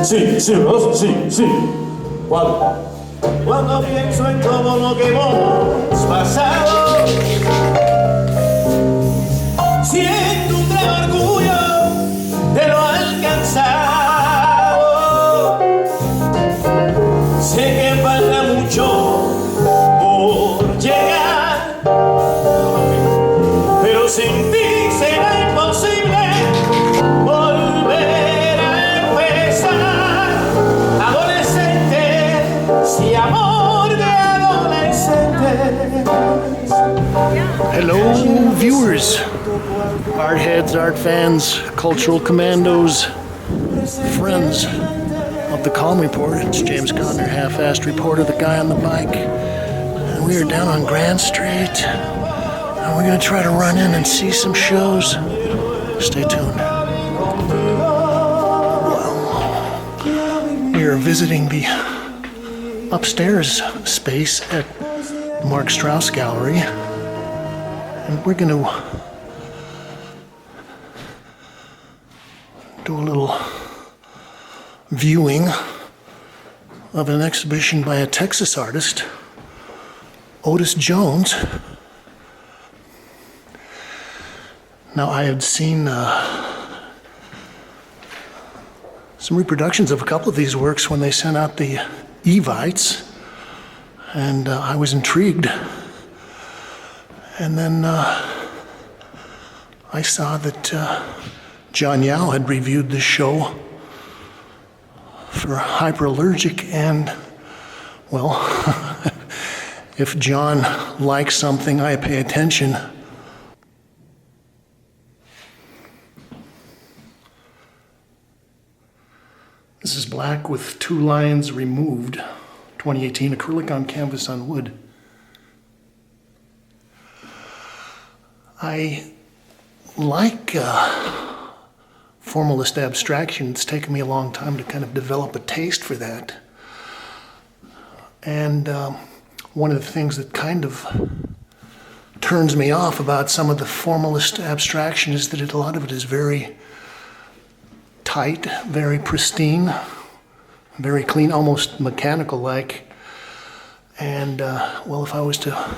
Sí, sí, dos, sí, sí. Cuando pienso en todo lo que hemos pasado, siento un gran orgullo de lo alcanzado. Sé que falta mucho por llegar, pero sin ti será imposible volver a empezar. Adolescente, si amor de adolescentes. Hello, viewers, art heads, art fans, cultural commandos, friends of the Kalm Report. It's James Cohan, your half-assed reporter, the guy on the bike. And we are down on Grand Street, and we're going to try to run in and see some shows. Stay tuned. Well, we are visiting the upstairs space at Marc Straus Gallery. And we're going to do a little viewing of an exhibition by a Texas artist, Otis Jones. Now, I had seen some reproductions of a couple of these works when they sent out the Evites, and I was intrigued. And then I saw that John Yao had reviewed this show for hyperallergic, and, well, if John likes something, I pay attention. This is black with 2 lines removed, 2018, acrylic on canvas on wood. I like formalist abstraction. It's taken me a long time to kind of develop a taste for that. And one of the things that kind of turns me off about some of the formalist abstraction is that a lot of it is very tight, very pristine, very clean, almost mechanical-like. And, well, if I was to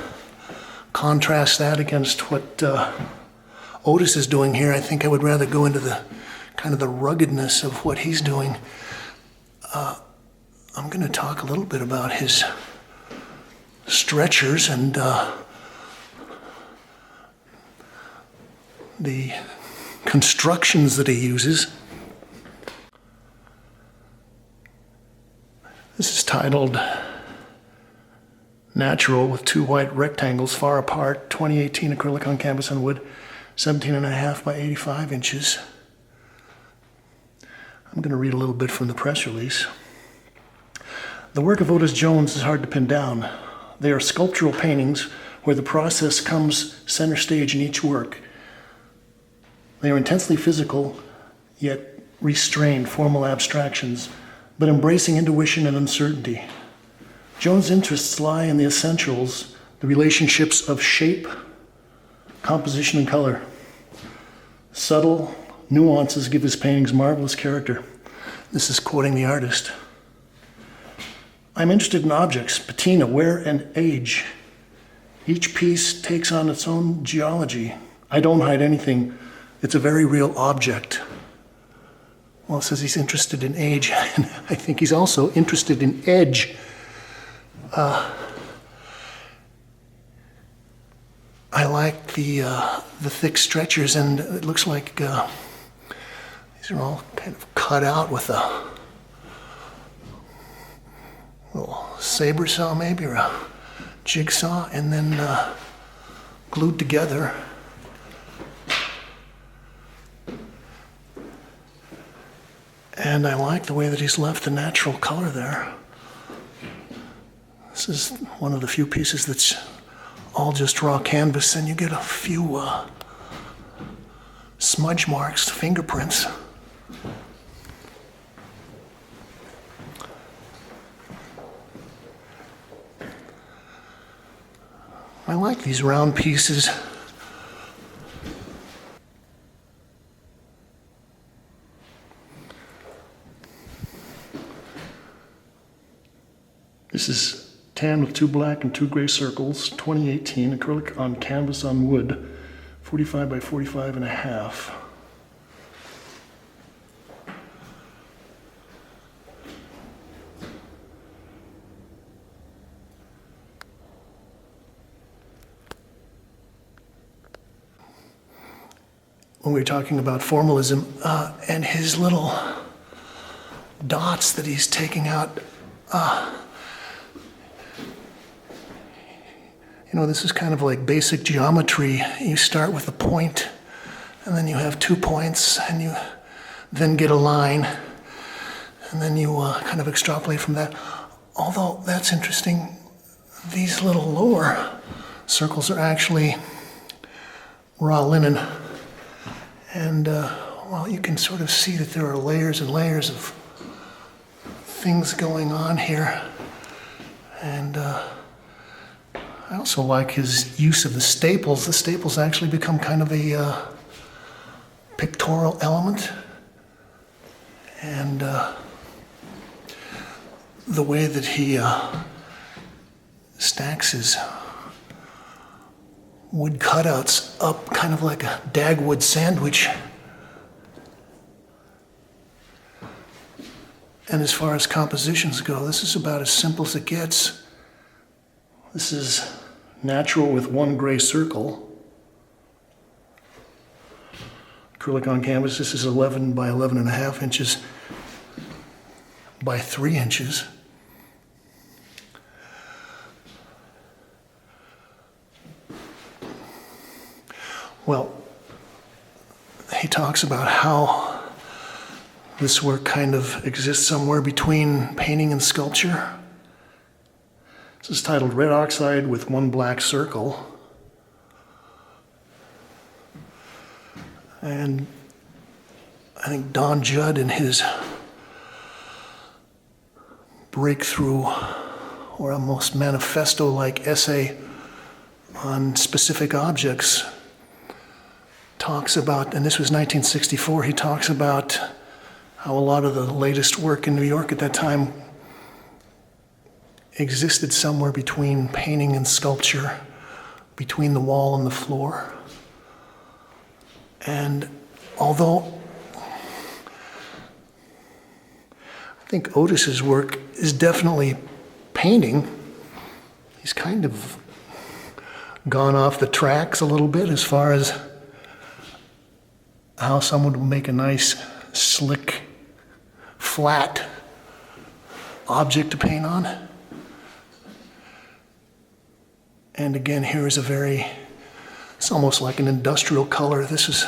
contrast that against what Otis is doing here, I think I would rather go into the kind of the ruggedness of what he's doing. I'm going to talk a little bit about his stretchers and the constructions that he uses. This is titled Natural with 2 white rectangles far apart, 2018 acrylic on canvas on wood, 17.5 by 85 inches. I'm going to read a little bit from the press release. The work of Otis Jones is hard to pin down. They are sculptural paintings where the process comes center stage in each work. They are intensely physical, yet restrained formal abstractions, but embracing intuition and uncertainty. Jones' interests lie in the essentials, the relationships of shape, composition, and color. Subtle nuances give his paintings marvelous character. This is quoting the artist. I'm interested in objects, patina, wear, and age. Each piece takes on its own geology. I don't hide anything. It's a very real object. Well, it says he's interested in age, and I think he's also interested in edge. I like the thick stretchers, and it looks like these are all kind of cut out with a little saber saw maybe, or a jigsaw, and then glued together. And I like the way that he's left the natural color there. This is one of the few pieces that's all just raw canvas, and you get a few smudge marks, fingerprints. I like these round pieces. This is tan with 2 black and 2 gray circles, 2018, acrylic on canvas on wood, 45 by 45 and a half. When we were talking about formalism and his little dots that he's taking out, this is kind of like basic geometry. You start with a point, and then you have 2 points, and you then get a line, and then you kind of extrapolate from that. Although that's interesting, these little lower circles are actually raw linen. And, you can sort of see that there are layers and layers of things going on here. And I also like his use of the staples. The staples actually become kind of a pictorial element. And the way that he stacks his wood cutouts up kind of like a Dagwood sandwich. And as far as compositions go, this is about as simple as it gets. This is natural with 1 gray circle. Acrylic on canvas, this is 11 by 11 and a half inches by 3 inches. Well, he talks about how this work kind of exists somewhere between painting and sculpture. This is titled Red Oxide with 1 Black Circle. And I think Don Judd in his breakthrough or almost manifesto-like essay on specific objects talks about, and this was 1964, he talks about how a lot of the latest work in New York at that time existed somewhere between painting and sculpture, between the wall and the floor. And although I think Otis's work is definitely painting, he's kind of gone off the tracks a little bit as far as how someone would make a nice, slick, flat object to paint on. And again, here is it's almost like an industrial color. This is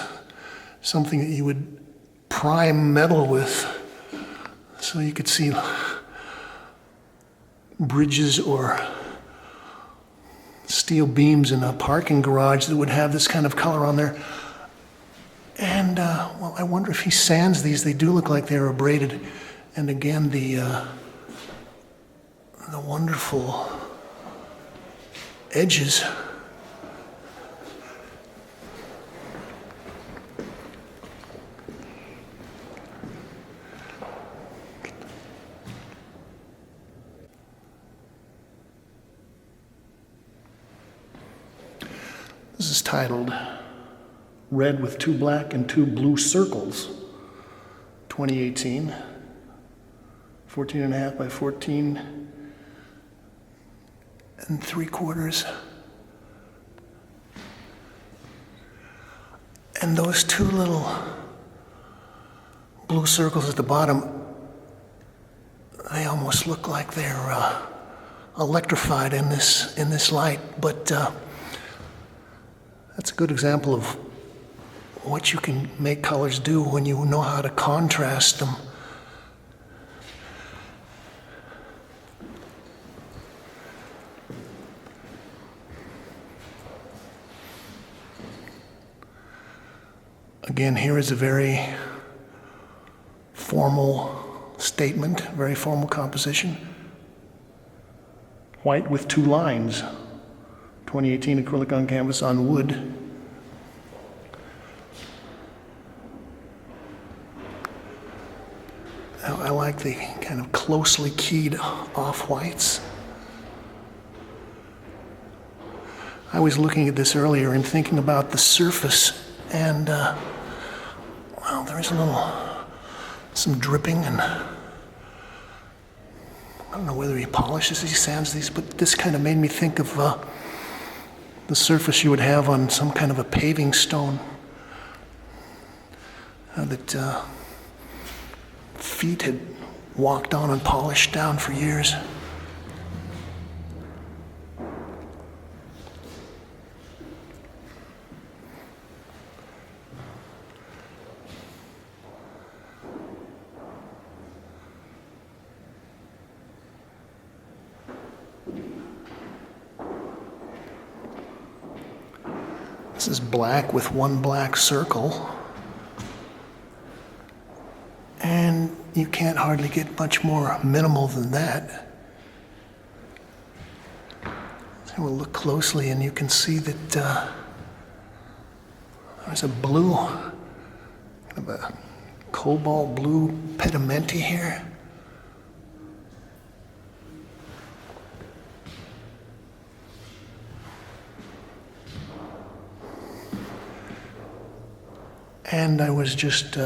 something that you would prime metal with. So you could see bridges or steel beams in a parking garage that would have this kind of color on there. And, I wonder if he sands these. They do look like they're abraded. And again, the wonderful edges. This is titled Red with 2 Black and 2 Blue Circles, 2018, 14 and a half by 14 and 3/4. And those 2 little blue circles at the bottom, they almost look like they're electrified in this light, but that's a good example of what you can make colors do when you know how to contrast them. Again, here is a very formal statement, very formal composition. White with 2 lines, 2018 acrylic on canvas on wood. I like the kind of closely keyed off-whites. I was looking at this earlier and thinking about the surface, and well, there's some dripping, and I don't know whether he polishes these, sands these, but this kind of made me think of the surface you would have on some kind of a paving stone that feet had walked on and polished down for years. This is black with one black circle. And you can't hardly get much more minimal than that. So we'll look closely and you can see that there's a blue, kind of a cobalt blue pedimenti here. And I was just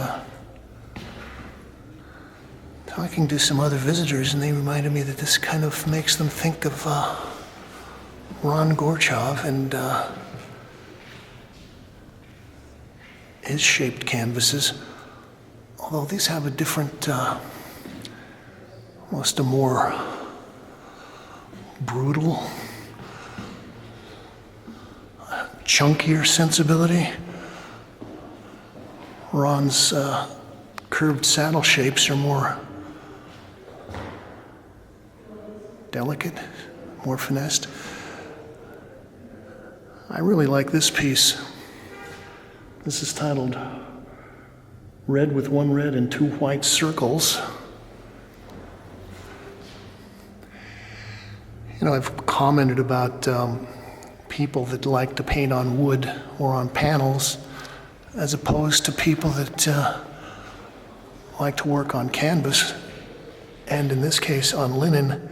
talking to some other visitors, and they reminded me that this kind of makes them think of Ron Gorchov and his shaped canvases. Although these have a different, almost a more brutal, chunkier sensibility. Ron's curved saddle shapes are more delicate, more finessed. I really like this piece. This is titled Red with One Red and Two White Circles. You know, I've commented about people that like to paint on wood or on panels, as opposed to people that like to work on canvas, and in this case on linen.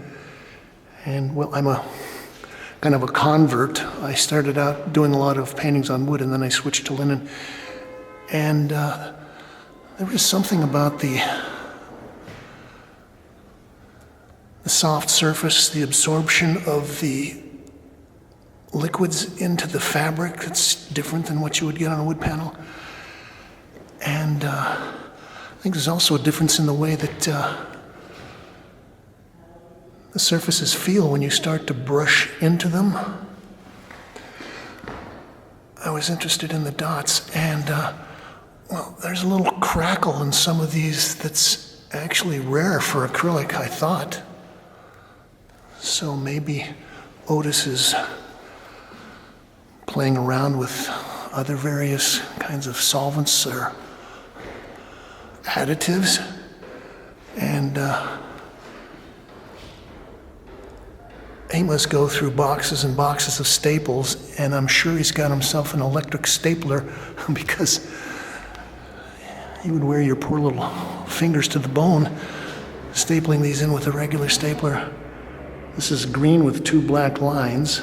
And well, I'm a kind of a convert. I started out doing a lot of paintings on wood, and then I switched to linen. And there was something about the soft surface, the absorption of the liquids into the fabric that's different than what you would get on a wood panel. And I think there's also a difference in the way that the surfaces feel when you start to brush into them. I was interested in the dots, and well, there's a little crackle in some of these that's actually rare for acrylic, I thought. So maybe Otis is playing around with other various kinds of solvents or additives, and he must go through boxes and boxes of staples, and I'm sure he's got himself an electric stapler because you would wear your poor little fingers to the bone stapling these in with a regular stapler. This is green with two black lines.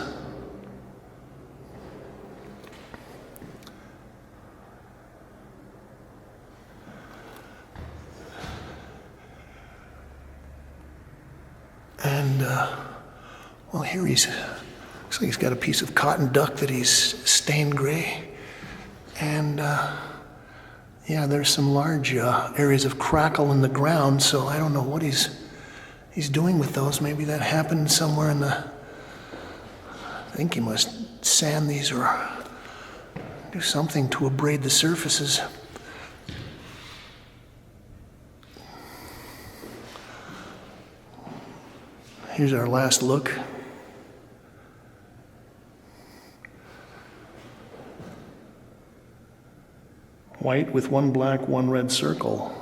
And, well, here looks like he's got a piece of cotton duck that he's stained gray. And, yeah, there's some large areas of crackle in the ground, so I don't know what he's doing with those. Maybe that happened somewhere in the... I think he must sand these or do something to abrade the surfaces. Here's our last look. White with one black, one red circle.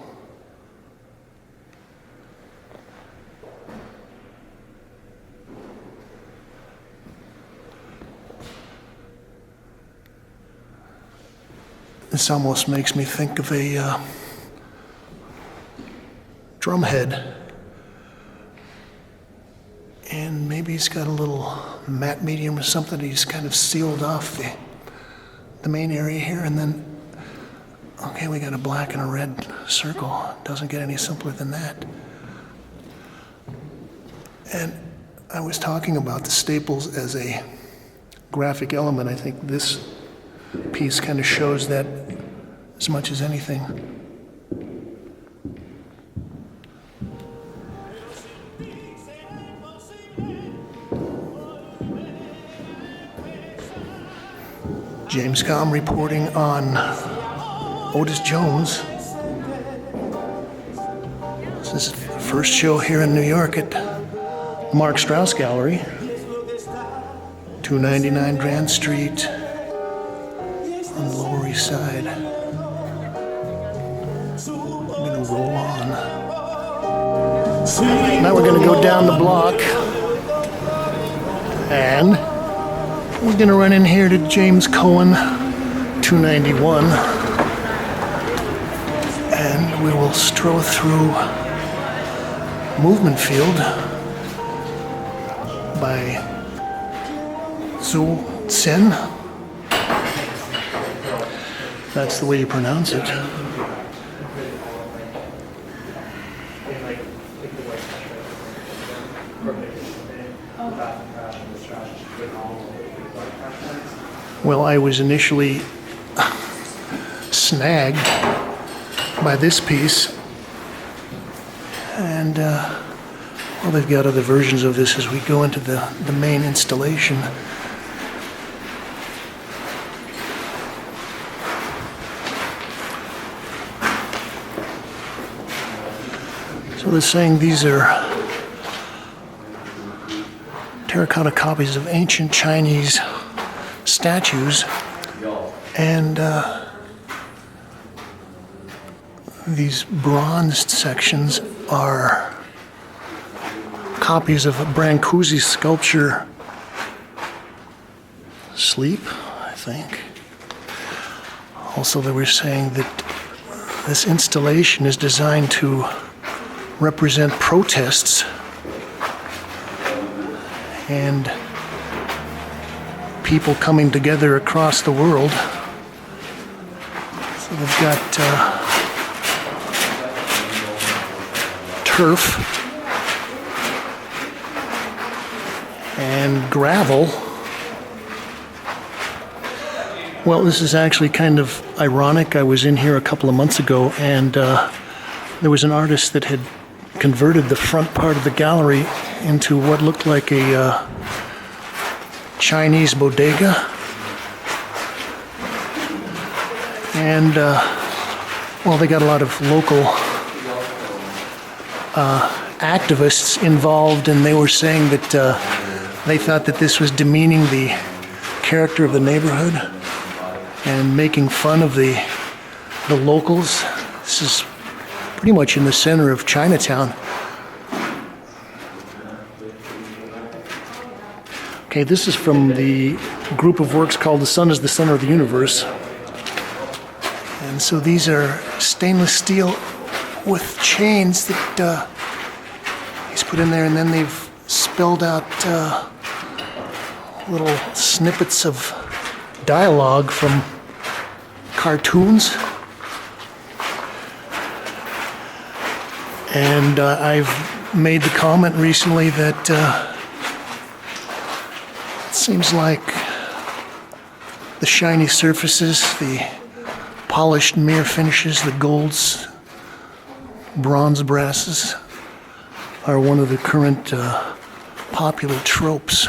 This almost makes me think of a drumhead. And maybe he's got a little matte medium or something. He's kind of sealed off the main area here. And then, okay, we got a black and a red circle. Doesn't get any simpler than that. And I was talking about the staples as a graphic element. I think this piece kind of shows that as much as anything. James Cohan reporting on Otis Jones. This is the first show here in New York at Marc Straus Gallery, 299 Grand Street on the Lower East Side. I'm gonna roll on. Now we're gonna go down the block, and we're gonna run in here to James Cohan, 291, and we will stroll through Movement Field by Zou Zhen. That's the way you pronounce it. Well, I was initially snagged by this piece, and well, they've got other versions of this as we go into the main installation. So they're saying these are terracotta copies of ancient Chinese statues, and these bronzed sections are copies of Brancusi's sculpture Sleep, I think. Also, they were saying that this installation is designed to represent protests and people coming together across the world. So they've got turf and gravel. Well, this is actually kind of ironic. I was in here a couple of months ago, and there was an artist that had converted the front part of the gallery into what looked like a Chinese bodega. And, well, they got a lot of local activists involved, and they were saying that they thought that this was demeaning the character of the neighborhood and making fun of the locals. This is pretty much in the center of Chinatown. Okay, this is from the group of works called The Sun is the Center of the Universe. And so these are stainless steel with chains that he's put in there, and then they've spelled out little snippets of dialogue from cartoons. And I've made the comment recently that it seems like the shiny surfaces, the polished mirror finishes, the golds, bronze brasses are one of the current popular tropes.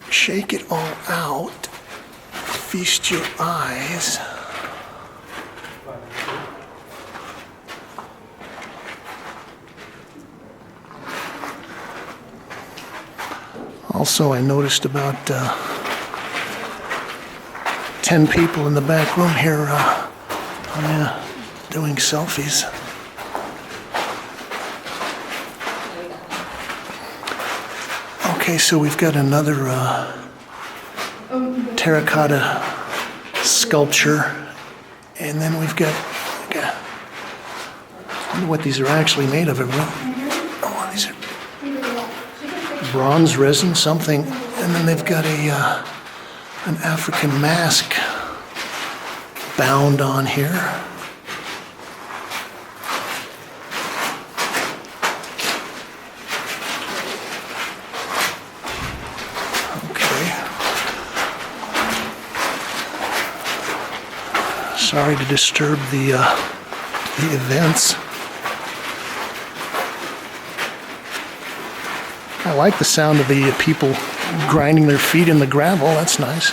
Shake it all out, feast your eyes. Also, I noticed about 10 people in the back room here doing selfies. Okay, so we've got another terracotta sculpture, and then we've got wonder what these are actually made of. Oh, these are bronze resin, something. And then they've got an African mask bound on here. Sorry to disturb the events. I like the sound of the people grinding their feet in the gravel. That's nice.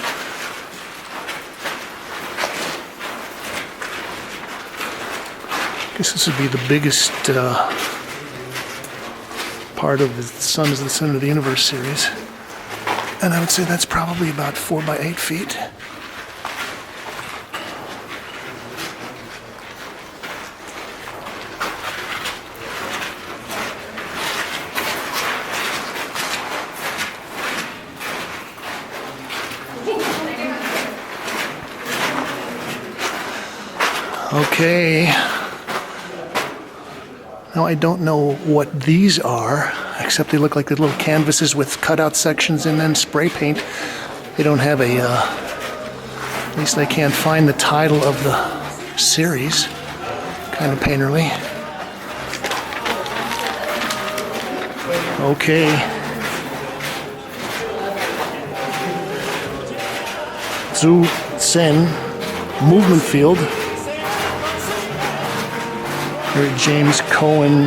I guess this would be the biggest part of the Sun is the Center of the Universe series. And I would say that's probably about 4 by 8 feet. Okay, now I don't know what these are, except they look like the little canvases with cutout sections and then spray paint. They don't have at least I can't find the title of the series. Kind of painterly. Okay. Zou Zhen, movement field. Here, James Cohan.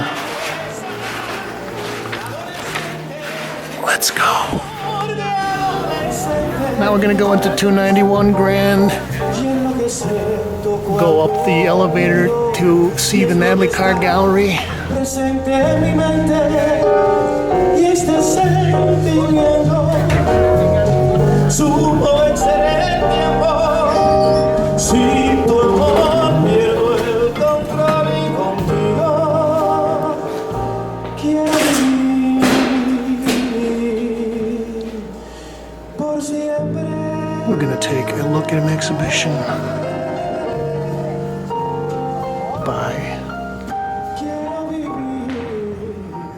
Let's go. Now we're going to go into 291 Grand. Go up the elevator to see the Natalie Karg Gallery. We're going to take a look at an exhibition by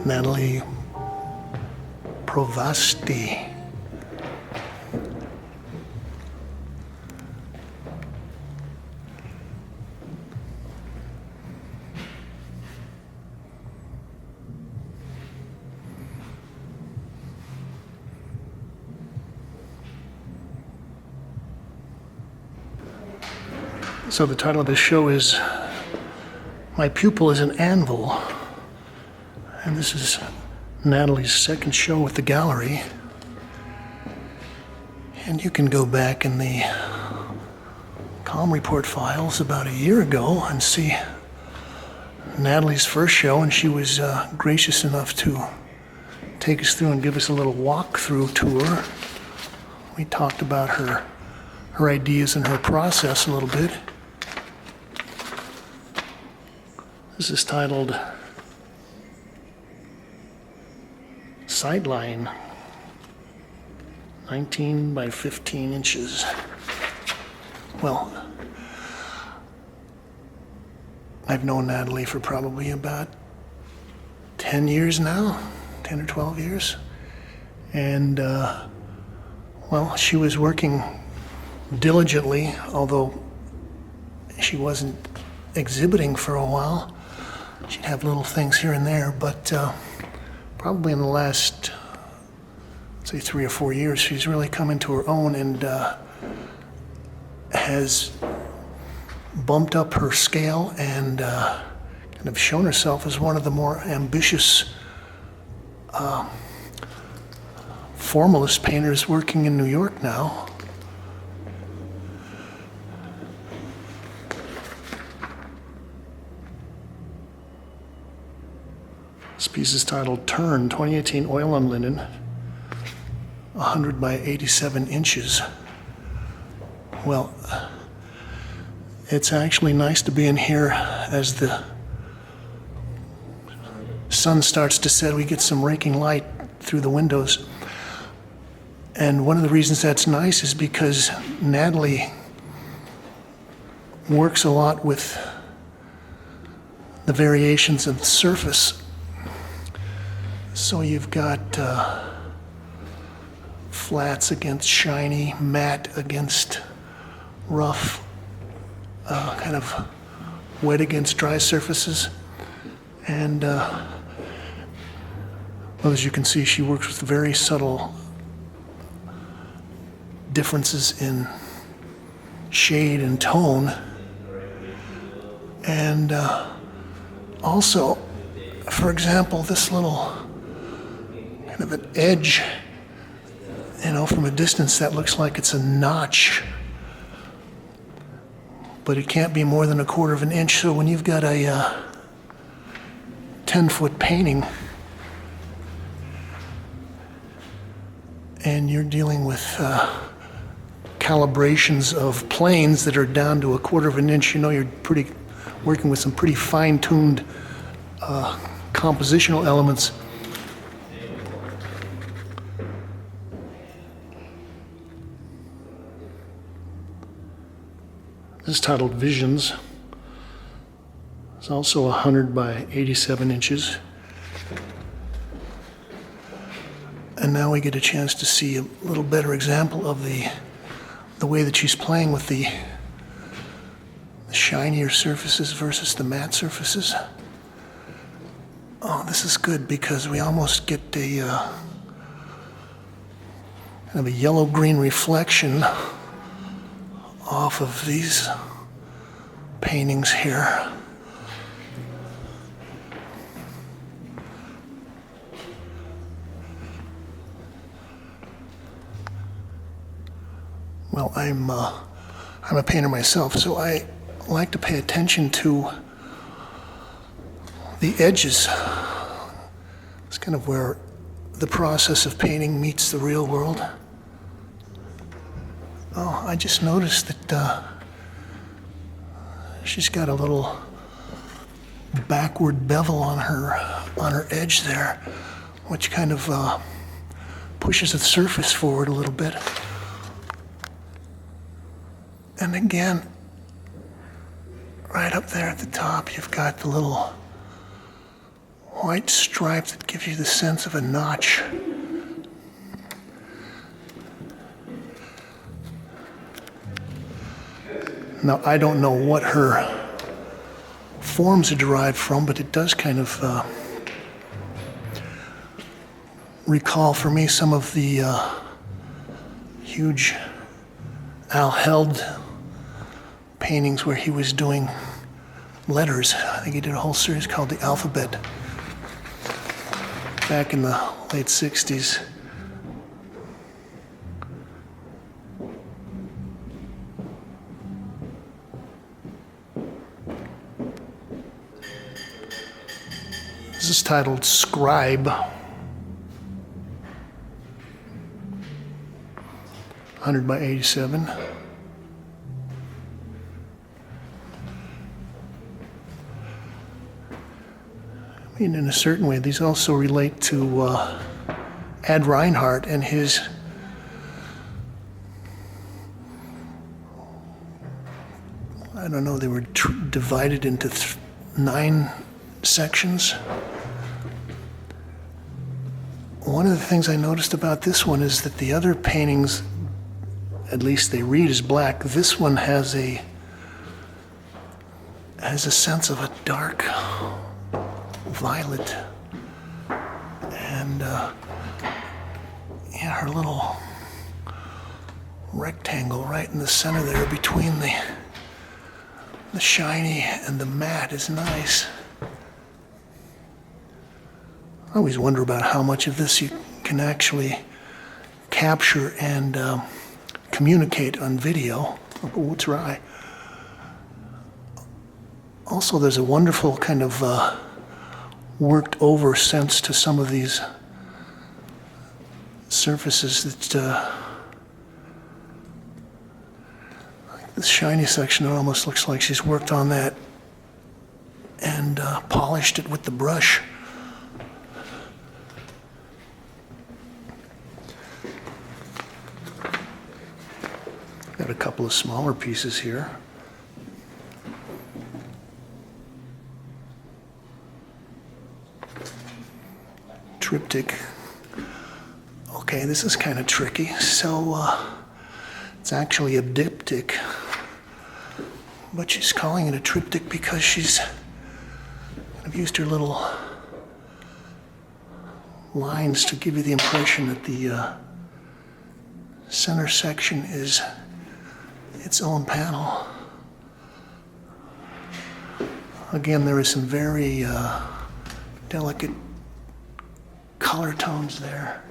Nathlie Provosty. So the title of this show is My Pupil is an Anvil. And this is Natalie's second show with the gallery. And you can go back in the Kalm report files about a year ago and see Natalie's first show, and she was gracious enough to take us through and give us a little walkthrough tour. We talked about her ideas and her process a little bit. This is titled Sideline, 19 by 15 inches. Well, I've known Natalie for probably about 10 years now, 10 or 12 years. And, well, she was working diligently, although she wasn't exhibiting for a while. She'd have little things here and there, but probably in the last, say, 3 or 4 years, she's really come into her own and has bumped up her scale and kind of shown herself as one of the more ambitious formalist painters working in New York now. This piece is titled Turn, 2018 oil on linen, 100 by 87 inches. Well, it's actually nice to be in here as the sun starts to set. We get some raking light through the windows. And one of the reasons that's nice is because Natalie works a lot with the variations of the surface. So you've got flats against shiny, matte against rough, kind of wet against dry surfaces. And well, as you can see, she works with very subtle differences in shade and tone. And also, for example, this little kind of an edge, you know, from a distance that looks like it's a notch, but it can't be more than 1/4 of an inch. So when you've got a 10-foot painting and you're dealing with calibrations of planes that are down to 1/4 of an inch, you know, you're working with some pretty fine-tuned compositional elements. This is titled Visions. It's also 100 by 87 inches. And now we get a chance to see a little better example of the way that she's playing with the shinier surfaces versus the matte surfaces. Oh, this is good because we almost get a kind of a yellow-green reflection off of these paintings here. Well, I'm a painter myself, so I like to pay attention to the edges. It's kind of where the process of painting meets the real world. Oh, I just noticed that she's got a little backward bevel on her edge there, which kind of pushes the surface forward a little bit. And again, right up there at the top, you've got the little white stripe that gives you the sense of a notch. Now, I don't know what her forms are derived from, but it does kind of recall for me some of the huge Al Held paintings where he was doing letters. I think he did a whole series called The Alphabet back in the late 60s. This is titled Scribe. 100 by 87. I mean, in a certain way, these also relate to Ad Reinhardt and his I don't know, they were divided into 9 sections. One of the things I noticed about this one is that the other paintings, at least they read as black, this one has a sense of a dark violet. And yeah, her little rectangle right in the center there between the shiny and the matte is nice. I always wonder about how much of this you can actually capture and communicate on video. We'll try. Also, there's a wonderful kind of worked over sense to some of these surfaces that like this shiny section, it almost looks like she's worked on that and polished it with the brush. Got a couple of smaller pieces here. triptych. Okay, this is kind of tricky. So it's actually a diptych, but she's calling it a triptych because she's kind of used her little lines to give you the impression that the center section is its own panel. Again, there is some very delicate color tones there.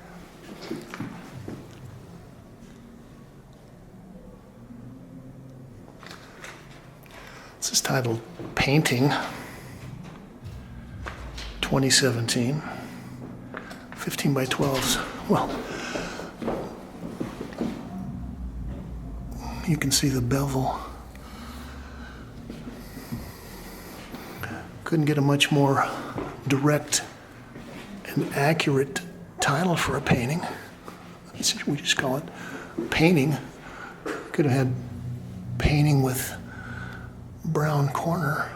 This is titled Painting 2017, 15 by 12s. Well, you can see the bevel. Couldn't get a much more direct and accurate title for a painting. We just call it painting. Could have had painting with brown corner.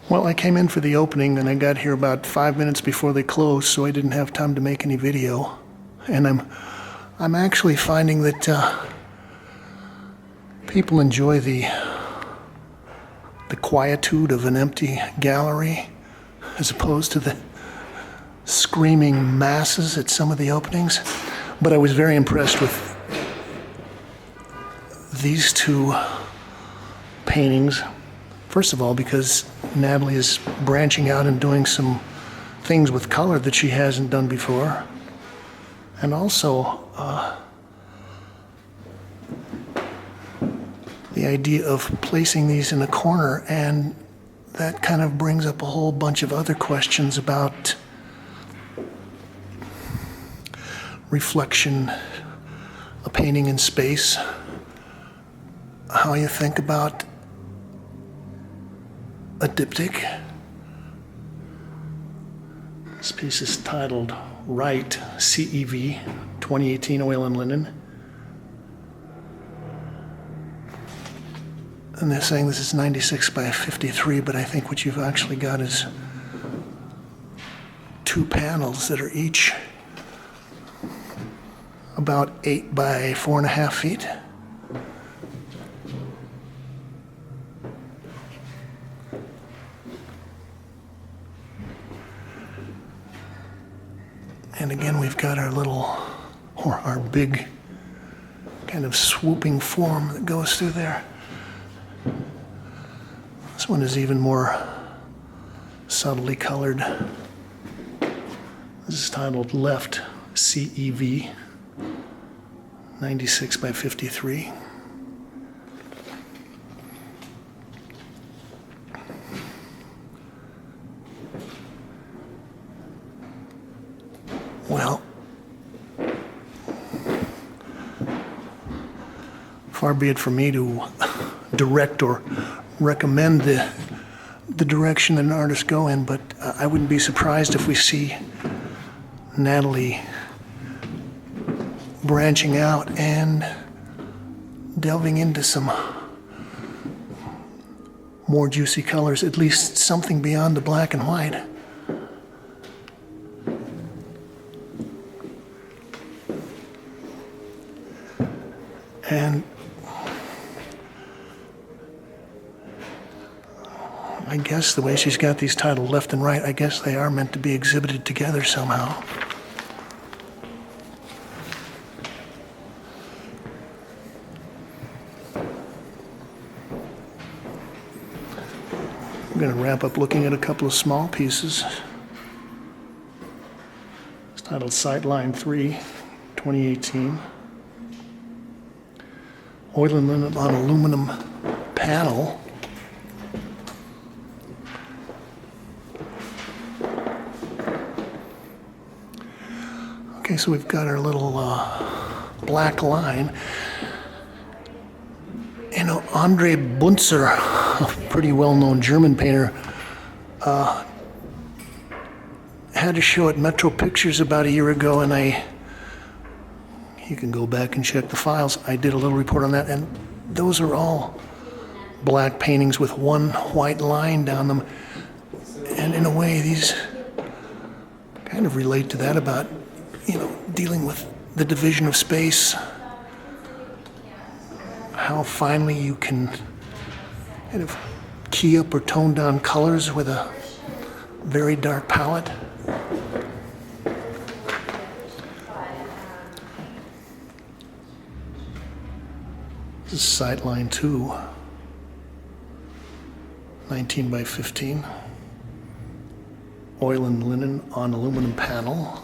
Well, I came in for the opening and I got here about 5 minutes before they closed, so I didn't have time to make any video. And I'm actually finding that people enjoy the quietude of an empty gallery as opposed to the screaming masses at some of the openings. But I was very impressed with these two paintings. First of all, because Natalie is branching out and doing some things with color that she hasn't done before. And also, the idea of placing these in a corner, and that kind of brings up a whole bunch of other questions about reflection, a painting in space, how you think about a diptych. This piece is titled Right, CEV, 2018 Oil and Linen. And they're saying this is 96 by 53, but I think what you've actually got is two panels that are each about 8 by 4.5 feet. And again, we've got our little, or our big kind of swooping form that goes through there. This one is even more subtly colored. This is titled Left, CEV, 96 by 53. Well, far be it from me to direct or recommend the direction that an artist go in, but I wouldn't be surprised if we see Natalie branching out and delving into some more juicy colors, at least something beyond the black and white. And I guess the way she's got these titled left and right, I guess they are meant to be exhibited together somehow. I'm going to wrap up looking at a couple of small pieces. It's titled Sightline 3, 2018. Oil and linen on aluminum panel. Okay, so we've got our little black line. You know, Andre Bunzer, a pretty well-known German painter, Had to show at Metro Pictures about a year ago, and you can go back and check the files. I did a little report on that, and those are all black paintings with one white line down them. And in a way, these kind of relate to that about, dealing with the division of space, how finely you can kind of key up or tone down colors with a very dark palette. This is Sightline 2, 19 by 15. Oil and linen on aluminum panel.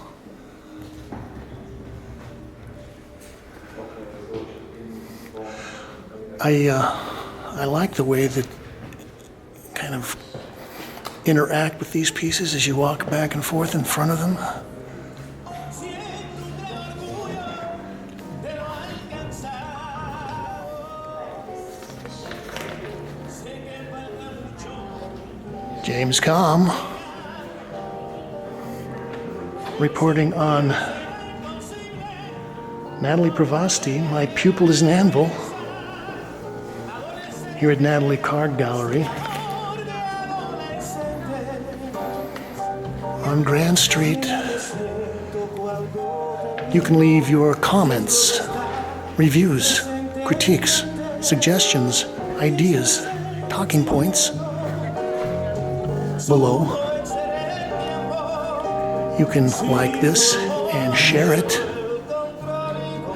I like the way that kind of interact with these pieces as you walk back and forth in front of them. James Cohan reporting on Nathlie Provosty, My Pupil is an Anvil, here at Natalie Karg Gallery on Grand Street. You can leave your comments, reviews, critiques, suggestions, ideas, talking points below. You can like this and share it,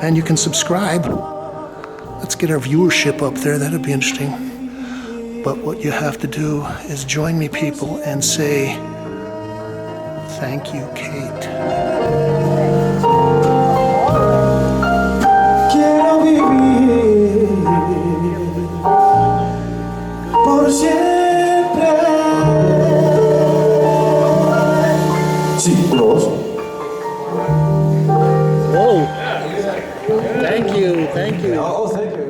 and you can subscribe. Let's get our viewership up there. That'd be interesting. But what you have to do is join me, people, and say, thank you, Kate. Quiero vivir por siempre. Chicos. Whoa. Thank you. Oh, thank you.